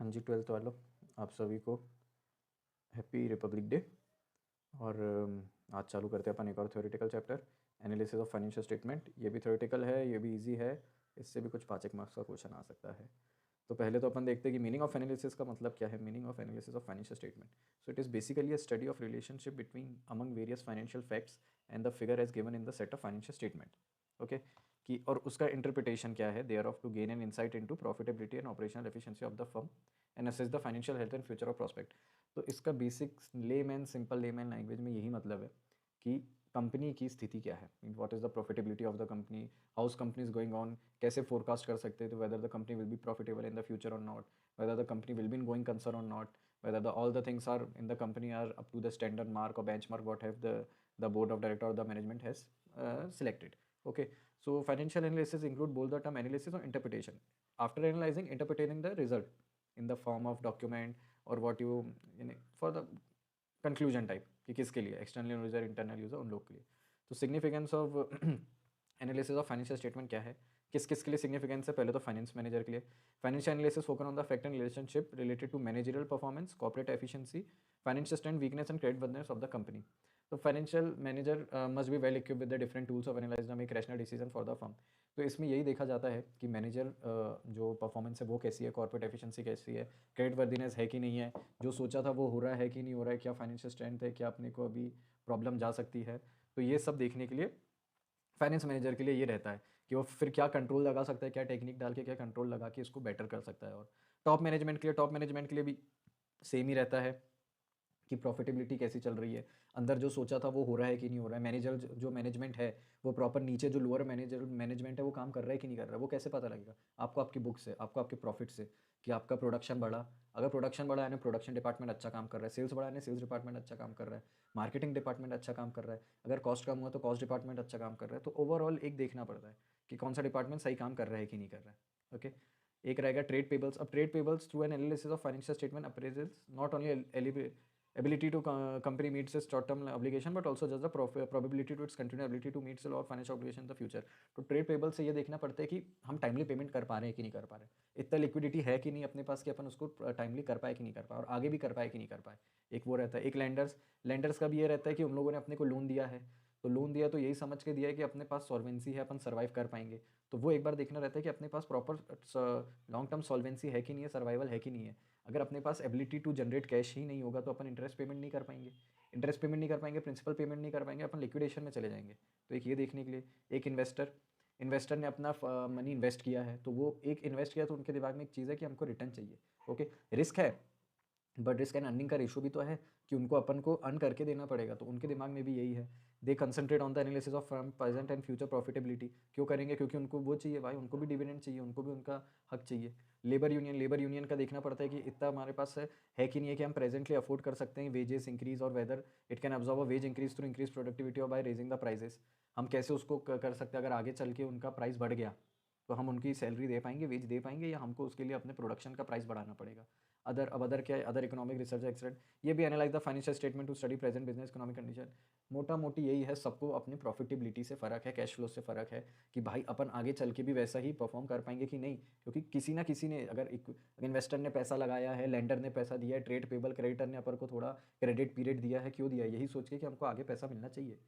हाँ जी, 12th वालों, आप सभी को हैप्पी रिपब्लिक डे। और आज चालू करते हैं अपन एक और theoretical chapter, analysis of financial statement. ये भी थ्योरेटिकल है, ये भी इजी है, इससे भी कुछ 5 मार्क्स का क्वेश्चन आ सकता है। तो पहले तो अपन देखते हैं कि मीनिंग ऑफ एनालिसिस का मतलब क्या है। Meaning of analysis of financial statement, so it is basically a study of relationship between among various financial facts and the figure as given in the set of financial statement. Okay, कि और उसका interpretation क्या है, thereof to gain an insight into profitability and operational efficiency of the firm and assess the financial health and future of prospect. तो इसका basic layman simple layman language में यही मतलब है कि कंपनी की स्थिति क्या है, what is the profitability of the company, house company is going on, कैसे फोरकास्ट कर सकते हैं तो whether the company will be profitable in the future और not, whether the company will be in going concern or not, whether all the things are in the company are up to the standard mark or benchmark what have the board of director or the management has selected. Okay, so financial analysis include both the term analysis or interpretation. After analyzing, interpreting the result in the form of document or what you for the conclusion type कि किसके लिए, external user, internal user, उन लोग के लिए। तो significance of analysis of financial statement क्या है, किस किस के लिए सिग्निफिकेंस है। पहले तो फाइनेंस मैनेजर के लिए, financial analysis focus on the fact and relationship related to managerial performance, corporate efficiency, financial strength, weakness and credit worthiness of the company. तो financial manager must be well equip with the different tools of analyze the make rational decision for the firm. तो इसमें यही देखा जाता है कि manager जो performance है वो कैसी है, कॉर्पोरेट एफिशिएंसी कैसी है, क्रेडिट वर्दीनेस है कि नहीं है, जो सोचा था वो हो रहा है कि नहीं हो रहा है, क्या फाइनेंशियल स्ट्रेंथ है, क्या अपने को अभी प्रॉब्लम जा सकती है। तो ये सब देखने के लिए फाइनेंस मैनेजर के लिए ये रहता है कि वो फिर क्या कंट्रोल लगा सकता है, क्या टेक्निक डाल के क्या कंट्रोल लगा के इसको बेटर कर सकता है। और टॉप मैनेजमेंट के लिए भी सेम ही रहता है कि प्रॉफिटेबिलिटी कैसी चल रही है, अंदर जो सोचा था वो हो रहा है कि नहीं हो रहा है, मैनेजर जो मैनेजमेंट है वो प्रॉपर, नीचे जो लोअर मैनेजमेंट है वो काम कर रहा है कि नहीं कर रहा है। वो कैसे पता लगेगा आपको, आपकी बुक से, आपको आपके प्रॉफिट से, कि आपका प्रोडक्शन बढ़ा। अगर प्रोडक्शन बढ़ा है ना, प्रोडक्शन डिपार्टमेंट अच्छा काम कर रहा है, सेल्स बढ़ा है ना, सेल्स डिपार्टमेंट अच्छा काम कर रहा है, मार्केटिंग डिपार्टमेंट अच्छा काम कर रहा है, अगर कॉस्ट कम हुआ तो कॉस्ट डिपार्टमेंट अच्छा काम कर रहा है। तो ओवरऑल एक देखना पड़ता है कि कौन सा डिपार्टमेंट सही काम कर रहा है कि नहीं कर रहा है। ओके, एक रहेगा ट्रेड पेबल्स। अब trade payables through an analysis of financial statement appraisals not only ability to company meets its short term obligation but also just the probability to its continued ability to meet its और financial obligation in the future। तो trade payable से ये देखना पड़ता है कि हम timely payment कर पा रहे हैं कि नहीं कर पा रहे, इतना लिक्विडिटी है कि नहीं अपने पास कि अपन उसको टाइमली कर पाए कि नहीं कर पाए, और आगे भी कर पाए कि नहीं कर पाए। एक वो रहता है। एक लैंडर्स का भी ये रहता है कि उन लोगों ने अपने को लोन दिया है, तो लोन दिया तो यही समझ के दिया है कि अपने पास सॉल्वेंसी है, अपन सर्वाइव कर पाएंगे। तो वो एक बार देखना रहता है कि अपने पास प्रॉपर लॉन्ग टर्म सॉल्वेंसी है कि नहीं है, सर्वाइवल है कि नहीं है। अगर अपने पास एबिलिटी टू जनरेट कैश ही नहीं होगा तो अपन इंटरेस्ट पेमेंट नहीं कर पाएंगे, इंटरेस्ट पेमेंट नहीं कर पाएंगे, प्रिंसिपल पेमेंट नहीं कर पाएंगे, अपन लिक्विडेशन में चले जाएंगे। तो एक ये देखने के लिए। एक इन्वेस्टर ने अपना मनी इन्वेस्ट किया है, तो वो एक इन्वेस्ट किया तो उनके दिमाग में एक चीज़ है कि हमको रिटर्न चाहिए। ओके, रिस्क है बट रिस्क एंड अर्निंग का रेशो भी तो है कि उनको अपन को अर्न करके देना पड़ेगा, तो उनके दिमाग में भी यही है। They concentrate on the analysis of firm present and future profitability. क्यों करेंगे? क्योंकि उनको वो चाहिए भाई, उनको भी डिविडेंड चाहिए, उनको भी उनका हक चाहिए। लेबर यूनियन का देखना पड़ता है कि इतना हमारे पास है कि नहीं है कि हम प्रेजेंटली अफोर्ड कर सकते हैं वेजेस इंक्रीज, और whether it can absorb a wage increase through increase productivity और बाय रेजिंग द प्राइजेस। हम कैसे उसको कर सकते हैं, अगर आगे चल के उनका प्राइस बढ़ गया तो हम उनकी सैलरी दे पाएंगे, वेज दे पाएंगे, या हमको उसके लिए अपने प्रोडक्शन का प्राइस बढ़ाना पड़ेगा। अदर क्या है, अदर इकोनॉमिक रिसर्च एक्सरेंट। ये भी analyse the financial statement to study present business economic condition. मोटा मोटी यही है, सबको अपनी प्रॉफिटेबिलिटी से फ़र्क है, कैश फ्लो से फ़र्क है कि भाई अपन आगे चल के भी वैसा ही परफॉर्म कर पाएंगे कि नहीं। क्योंकि किसी ना किसी ने, अगर इन्वेस्टर ने पैसा लगाया है, लेंडर ने पैसा दिया है, ट्रेड पेबल क्रेडिटर ने अपन को थोड़ा क्रेडिट पीरियड दिया है, क्यों दिया है? यही सोच के कि हमको आगे पैसा मिलना चाहिए।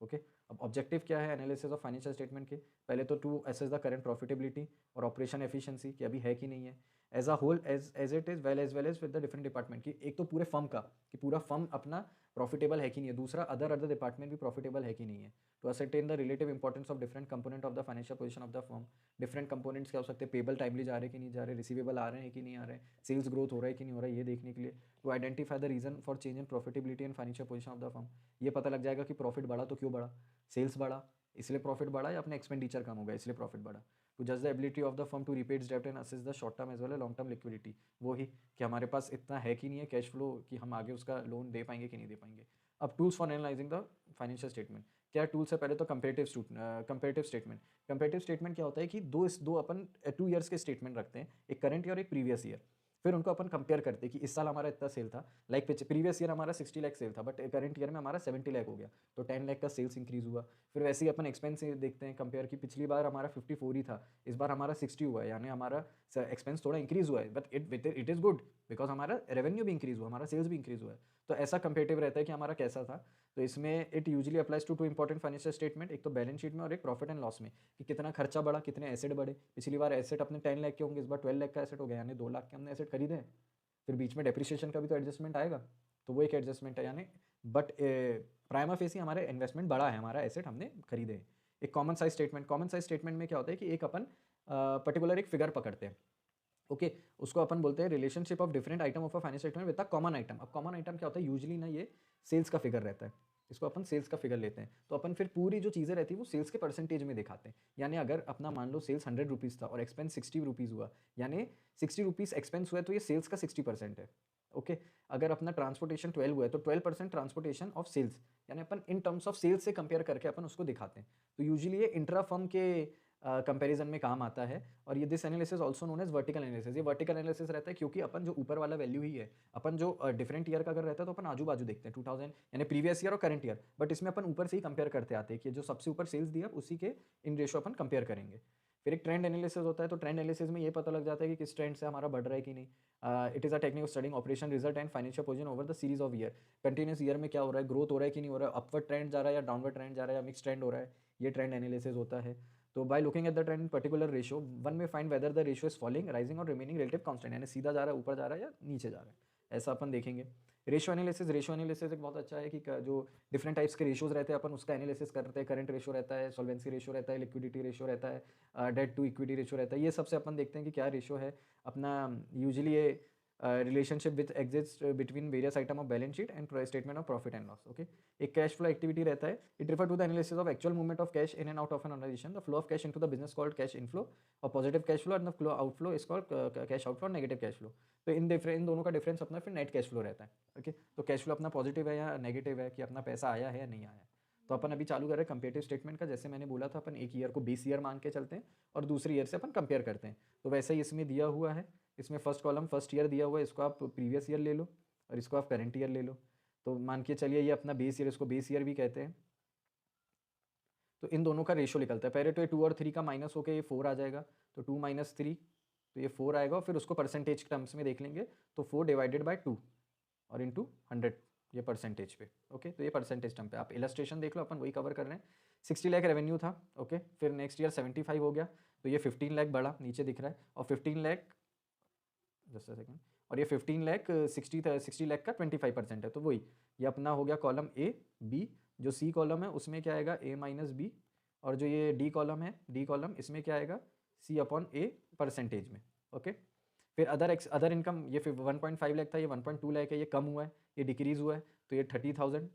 ओके, अब ऑब्जेक्टिव क्या है एनालिसिस ऑफ फाइनेंशियल स्टेटमेंट के? पहले तो to assess the current profitability और ऑपरेशन एफिशिएंसी कि अभी है कि नहीं है, as a whole, as it is, well as with the different department की। एक तो पूरे फर्म का कि पूरा फर्म अपना प्रॉफिटेबल है कि नहीं है, दूसरा अदर डिपार्टमेंट भी प्रॉफिटेबल है कि नहीं है। To ascertain the relative importance of different component of the financial position of the firm. Different components क्या हो सकते हैं, पेबल टाइमली जा रहे कि नहीं जा रहे, रिसीवेबल आ रहे हैं कि नहीं आ रहे, सेल्स ग्रोथ हो रहा है कि नहीं हो रहा है, ये देखने के लिए। To identify the reason for change in profitability and financial position of the firm. ये पता लग जाएगा कि प्रॉफिट बढ़ा तो क्यों बढ़ा, सेल्स बढ़ा इसलिए प्रॉफिट बढ़ा, या अपने एक्सपेंडिचर कम हो गया इसलिए प्रॉफिट बढ़ा। टू जज the ability of the firm to repay it's डेब्ट and assess the short term as well long term liquidity. वो ही कि हमारे पास इतना है कि नहीं है कैश फ्लो कि हम आगे उसका लोन दे पाएंगे कि नहीं दे पाएंगे। अब tools for analysing the financial statement, क्या टूल्स है? पहले तो कंपेरेटिव स्टेटमेंट। कंपेरेटिव स्टेटमेंट क्या होता है कि दो अपन 2 ईयर्स के स्टेटमेंट रखते हैं, एक करंट ईयर और एक प्रीवियस ईयर। फिर उनको अपन कंपेयर करते हैं कि इस साल हमारा इतना सेल था, लाइक प्रीवियस ईयर हमारा 60 लाख सेल था, बट करंट ईयर में हमारा 70 लाख हो गया, तो 10 लाख का सेल्स इंक्रीज हुआ। फिर वैसे ही अपन एक्सपेंस देखते हैं कंपेयर की, पिछली बार हमारा 54 ही था, इस बार हमारा 60 हुआ है, यानी हमारा एक्सपेंस थोड़ा इंक्रीज हुआ है, but it is good because हमारा रेवेन्यू भी इंक्रीज हुआ, हमारा सेल्स भी इंक्रीज हुआ है। तो ऐसा कंपेरेटिव रहता है कि हमारा कैसा था। तो इसमें it usually applies two important financial statement, एक तो बैलेंस शीट में और एक प्रॉफिट एंड लॉस में, कि कितना खर्चा बढ़ा, कितने एसेट बढ़े। पिछली बार एसेट अपने 10 लाख के होंगे, इस बार 12 लाख का एसेट हो गया, यानी 2 लाख के हमने एसेट खरीदे हैं। फिर बीच में डेप्रिसिएशन का भी तो एडजस्टमेंट आएगा, तो वो एक एडजस्टमेंट है, यानी बट प्राइमा फेसी हमारे इन्वेस्टमेंट बड़ा है, हमारा एसेट हमने खरीदे हैं। एक common size statement, common size statement में क्या होता है कि एक अपन पर्टिकुलर एक फिगर पकड़ते हैं, ओके उसको अपन बोलते हैं relationship of different item of a financial statement with a common item. अब कॉमन आइटम क्या होता है, यूजुअली ना ये सेल्स का फिगर रहता है, इसको अपन सेल्स का फिगर लेते हैं, तो अपन फिर पूरी जो चीज़ें रहती है वो सेल्स के परसेंटेज में दिखाते हैं। यानी अगर अपना मान लो सेल्स 100 रुपीज़ था और एक्सपेंस 60 रुपीज़ हुआ, यानी 60 रुपीज़ एक्सपेंस हुआ है, तो ये सेल्स का 60% है, ओके। अगर अपना ट्रांसपोर्टेशन 12 हुआ है तो 12% ट्रांसपोर्टेशन ऑफ सेल्स, यानी अपन इन टर्म्स ऑफ सेल्स से कंपेयर करके अपन उसको दिखाते हैं। तो यूजुअली ये इंट्रा फर्म के कंपैरिजन में काम आता है। और ये this analysis also known as vertical analysis, ये वर्टिकल एनालिसिस रहता है क्योंकि अपन जो ऊपर वाला वैल्यू ही है, अपन जो डिफरेंट ईयर का अगर रहता है तो अपन आजू बाजू देखते हैं 2000 यानी प्रीवियस ईयर और करंट ईयर, बट इसमें अपन ऊपर से ही कंपेयर करते आते हैं कि जो सबसे ऊपर सेल्स दिया उसी के इन रेशो अपन कंपेयर करेंगे। फिर एक ट्रेंड एनालिसिस होता है, तो ट्रेंड एनालिसिस में ये पता लग जाता है कि किस ट्रेंड से हमारा बढ़ रहा है कि नहीं। It is a technique of studying operation result and financial position over the series of year, continuous year में क्या हो रहा है, ग्रोथ हो रहा है कि नहीं हो रहा है, अपवर्ड ट्रेंड जा रहा है या डाउनवर्ड ट्रेंड जा रहा है या मिक्स ट्रेंड हो रहा है, ये ट्रेंड एनालिसिस होता है। तो by looking at the trend particular ratio one में find whether the ratio is falling, rising और रिमेनिंग रिलेटिव कांस्टेंट, यानी सीधा जा रहा है, ऊपर जा रहा है या नीचे जा रहा है, ऐसा अपन देखेंगे। रेशियो एनालिसिस एक बहुत अच्छा है कि जो डिफरेंट टाइप्स के रेशियोज रहते हैं अपन उसका एनालिसिस करते हैं। करंट रेशियो रहता है, सॉल्वेंसी रेशियो रहता है, लिक्विडिटी रेशियो रहता है, डेट टू इक्विटी रेशियो रहता है, ये सबसे अपन देखते हैं कि क्या रेशियो है अपना। यूजुअली ये relationship with exist between various item of balance sheet and statement of profit and loss, okay. एक कैश फ्लो एक्टिविटी रहता है, it refer to the analysis of actual movement of cash in and out of an organisation, the flow of cash into the business called cash inflow और positive cash flow, and the flow outflow is called cash outflow और negative cash flow. तो इन दोनों का difference अपना फिर net cash flow रहता है, okay. तो कैश फ्लो अपना पॉजिटिव है या नेगेटिव है, कि अपना पैसा आया है या नहीं आया है। तो अपन अभी चालू कर रहे हैं कंपेरेटिव स्टेटमेंट का, जैसे मैंने बोला था अपन एक ईयर को 20 ईयर मान के चलते हैं और दूसरे ईयर से अपन कंपेयर करते हैं। तो वैसे ही इसमें दिया हुआ है, इसमें फर्स्ट कॉलम फर्स्ट ईयर दिया हुआ है, इसको आप प्रीवियस ईयर ले लो और इसको आप करंट ईयर ले लो। तो मान के चलिए ये अपना बेस ईयर, इसको बेस ईयर भी कहते हैं। तो इन दोनों का रेशियो निकलता है, पहले तो ये 2 और 3 का माइनस होकर ये 4 आ जाएगा, तो 2 - 3 तो ये 4 आएगा, और फिर उसको परसेंटेज टर्म्स में देख लेंगे, तो 4 डिवाइडेड बाई 2 और इंटू 100 ये परसेंटेज पे, ओके। तो ये परसेंटेज टर्म पे आप इलस्ट्रेशन देख लो, अपन वही कवर कर रहे हैं। 60 लाख रेवेन्यू था, ओके। फिर नेक्स्ट ईयर 75 हो गया, तो ये 15 लाख बढ़ा, नीचे दिख रहा है, और 15 लाख जस्ट अ सेकेंड, और ये 15 लाख 60 लाख का 25% है, तो वही ये अपना हो गया कॉलम ए बी। जो सी कॉलम है उसमें क्या आएगा, ए माइनस बी, और जो ये डी कॉलम है, डी कॉलम इसमें क्या आएगा, सी अपॉन ए परसेंटेज में, ओके। फिर अदर इनकम, ये फिर 1.5 लाख था, ये 1.2 लाख है, ये कम हुआ है, ये डिक्रीज हुआ है, तो ये 30,000,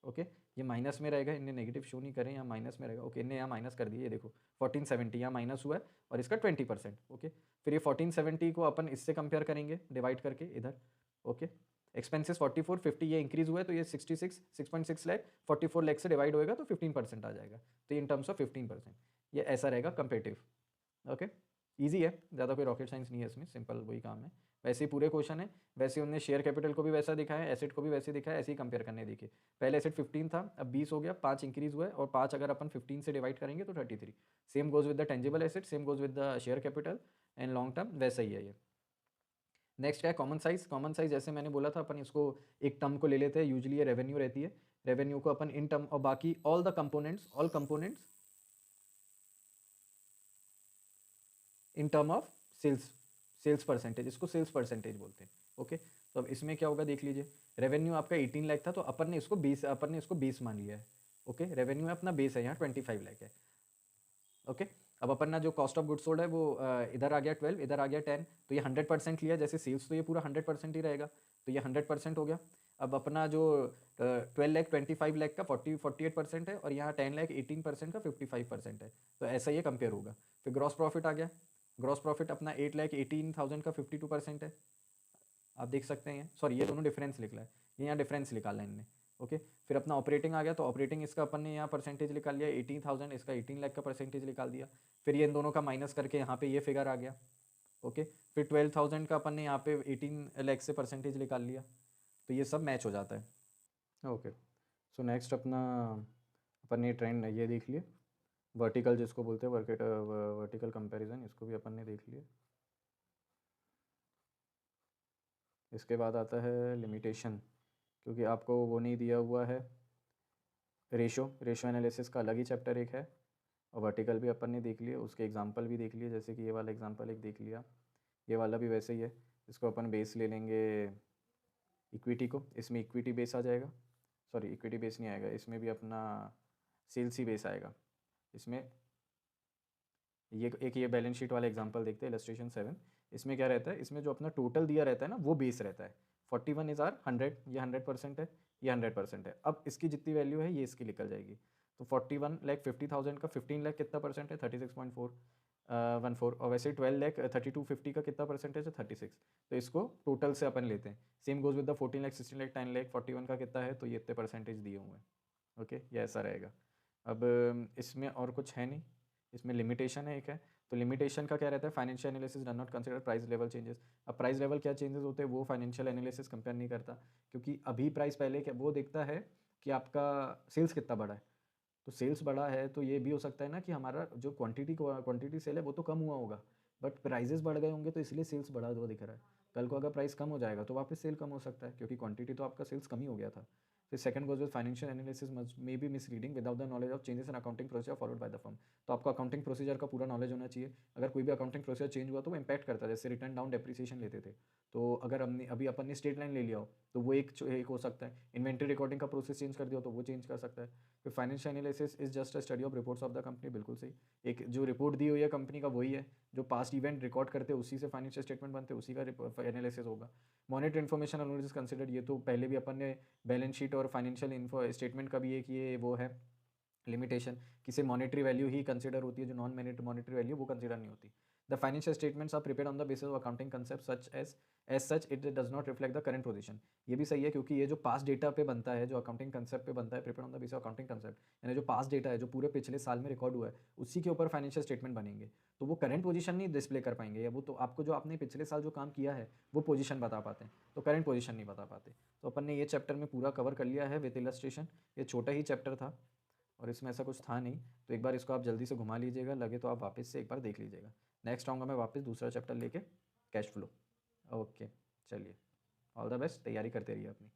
ओके। ये माइनस में रहेगा, इन्हें नेगेटिव शो नहीं करें, यहाँ माइनस में रहेगा, ओके। इन्हें यहाँ माइनस कर दिए, ये देखो 1470 यहाँ माइनस हुआ है, और इसका 20%, ओके। फिर ये 1470 को अपन इससे कंपेयर करेंगे डिवाइड करके इधर, ओके। एक्सपेंसेस 44, 50 ये इंक्रीज हुआ है, तो ये 6.6 लाख 44 लाख से डिवाइड होएगा तो 15% आ जाएगा, तो इन टर्म्स ऑफ 15% ये ऐसा रहेगा कंपेरेटिव, ओके। ईजी है, ज़्यादा कोई रॉकेट साइंस नहीं है इसमें, सिंपल वही काम है। वैसे ही पूरे क्वेश्चन है, वैसे उन्होंने शेयर कैपिटल को भी वैसा दिखाया है, एसेट को भी वैसे दिखाया है, ऐसे ही कंपेयर करने देखिए। पहले एसेट 15 था, अब 20 हो गया, 5 इंक्रीज हुआ है, और 5 अगर अपन 15 से डिवाइड करेंगे तो 33। Same goes with the tangible asset, same goes with the share capital and long term, वैसा ही है ये। नेक्स्ट क्या है, कॉमन साइज। कॉमन साइज जैसे मैंने बोला था, अपन इसको एक टर्म को ले लेते हैं, यूजुअली ये रेवेन्यू रहती है, रेवेन्यू को अपन इन टर्म और बाकी all components in term of sales percentage, इसको सेल्स परसेंटेज बोलते हैं, ओके। तो अब इसमें क्या होगा देख लीजिए, रेवेन्यू आपका 18 लाख था, तो अपन ने इसको बेस मान लिया है, ओके। रेवेन्यू अपना बेस है, यहाँ 25 लाख है, ओके। अब अपन ना जो कॉस्ट ऑफ गुड सोल्ड है वो इधर आ गया 12, इधर आ गया 10, तो ये 100% लिया, जैसे सेल्स तो ये पूरा 100% ही रहेगा, तो ये 100% हो गया। अब अपना जो 12 लाख 25 लाख का 48% है, और यहाँ 10 लाख 18% का 55% है, तो ऐसा ये कंपेयर होगा। फिर ग्रॉस प्रॉफिट आ गया, ग्रॉस प्रॉफिट अपना 8,18,000 का 52% है, आप देख सकते हैं, सॉरी ये दोनों डिफरेंस निकला है, ये यहाँ डिफरेंस निकाला है इनने, ओके। फिर अपना ऑपरेटिंग आ गया, तो ऑपरेटिंग इसका अपन ने यहाँ परसेंटेज निकाल लिया 18,000, इसका 18 लाख का परसेंटेज निकाल दिया। फिर ये इन दोनों का माइनस करके यहाँ पे ये फिगर आ गया, ओके, फिर 12,000 का अपन ने यहाँ पे 18 लाख से परसेंटेज निकाल लिया, तो ये सब मैच हो जाता है। ओके, सो नेक्स्ट अपना अपन ने ट्रेंड ये देख लिए, वर्टिकल जिसको बोलते हैं वर्टिकल कंपैरिजन, इसको भी अपन ने देख लिया। इसके बाद आता है लिमिटेशन, क्योंकि आपको वो नहीं दिया हुआ है, रेशो एनालिसिस का अलग ही चैप्टर एक है, और वर्टिकल भी अपन ने देख लिया, उसके एग्जांपल भी देख लिए, जैसे कि ये वाला एग्जांपल एक देख लिया, ये वाला भी वैसे ही है। इसको अपन बेस ले लेंगे इक्विटी को, इसमें इक्विटी बेस आ जाएगा, सॉरी इक्विटी बेस नहीं आएगा, इसमें भी अपना सेल्स ही बेस आएगा। इसमें ये बैलेंस शीट वाला एग्जांपल देखते हैं, इलस्ट्रेशन 7। इसमें क्या रहता है, इसमें जो अपना टोटल दिया रहता है ना, वो बेस रहता है। 41 इज़ आर 100, ये 100% है, ये 100% है। अब इसकी जितनी वैल्यू है ये इसकी निकल जाएगी, तो 41,50,000 का 15 लाख कितना परसेंट है, 36.414। और वैसे 12,32,50 का कितना परसेंटेज है, 36। तो इसको टोटल से अपन लेते हैं। Same goes with the 14 lakh, 16 lakh, 10 lakh, 41 का कितना है, तो ये इतने परसेंटेज दिए हुए हैं। ओके, ये ऐसा रहेगा। अब इसमें और कुछ है नहीं, इसमें लिमिटेशन है एक है। तो लिमिटेशन का क्या रहता है, financial analysis done not consider price level changes. अब प्राइस लेवल क्या चेंजेस होते हैं वो फाइनेंशियल एनालिसिस कंपेयर नहीं करता, क्योंकि अभी प्राइस पहले क्या वो देखता है कि आपका सेल्स कितना बड़ा है। तो सेल्स बड़ा है तो ये भी हो सकता है ना कि हमारा जो क्वांटिटी सेल है वो तो कम हुआ होगा, बट प्राइजेस बढ़ गए होंगे तो इसलिए सेल्स बढ़ा हुआ दिख रहा है। कल को अगर प्राइस कम हो जाएगा तो वापस सेल कम हो सकता है, क्योंकि क्वांटिटी तो आपका सेल्स कम ही हो गया था। फिर second goes with financial analysis may be misleading without the knowledge of changes in accounting procedure followed by the firm. तो आपको अकाउंटिंग प्रोसीजर का पूरा नॉलेज होना चाहिए। अगर कोई भी अकाउंटिंग प्रोसीजर चेंज हुआ तो वो इम्पैक्ट करता है, जैसे रिटर्न डाउन डेप्रिसिएशन लेते थे, तो अगर हमने अभी अपन ने स्ट्रेट लाइन ले लिया हो तो वो एक हो सकता है। इन्वेंट्री रिकॉर्डिंग का प्रोसेस चेंज कर दिया हो तो वो चेंज कर सकता है। फिर financial analysis is just a study of reports of the company, बिल्कुल सही। एक जो रिपोर्ट दी हुई है कंपनी का वही है, जो पास्ट इवेंट रिकॉर्ड करते हैं उसी से फाइनेंशियल स्टेटमेंट बनते हैं, उसी का एनालिसिस होगा। मॉनिटरी इन्फॉर्मेशन एनालिसिस कंसिडर्ड, ये तो पहले भी अपन ने बैलेंस शीट और फाइनेंशियल इन्फो स्टेटमेंट का भी एक ये वो है लिमिटेशन, किसी मॉनेटरी वैल्यू ही कंसिडर होती है, जो नॉन मॉनेटरी वैल्यू वो कंसिडर नहीं होती। The financial statements are prepared on the basis of accounting concept such as such it does not reflect the current position. ये भी सही है, क्योंकि ये जो पास्ट डेटा पे बनता है, जो अकाउंटिंग कंसेप्ट पे बनता है, prepared on the basis of accounting concept, यानी जो पास्ट डेटा है जो पूरे पिछले साल में रिकॉर्ड हुआ है उसी के ऊपर फाइनेंशियल स्टेटमेंट बनेंगे। तो वो करंट पोजीशन नहीं डिस्प्ले कर पाएंगे, या वो तो आपको जो आपने पिछले साल जो काम किया है वो पोजीशन बता पाते हैं, तो करंट पोजीशन नहीं बता पाते। तो अपन ने ये चैप्टर में पूरा कवर कर लिया है विद इलस्ट्रेशन। ये छोटा ही चैप्टर था और इसमें ऐसा कुछ था नहीं, तो एक बार इसको आप जल्दी से घुमा लीजिएगा, लगे तो आप वापस से एक बार देख लीजिएगा। नेक्स्ट आऊँगा मैं वापस दूसरा चैप्टर लेके, कैश फ्लो। ओके, चलिए, ऑल द बेस्ट, तैयारी करते रहिए अपनी।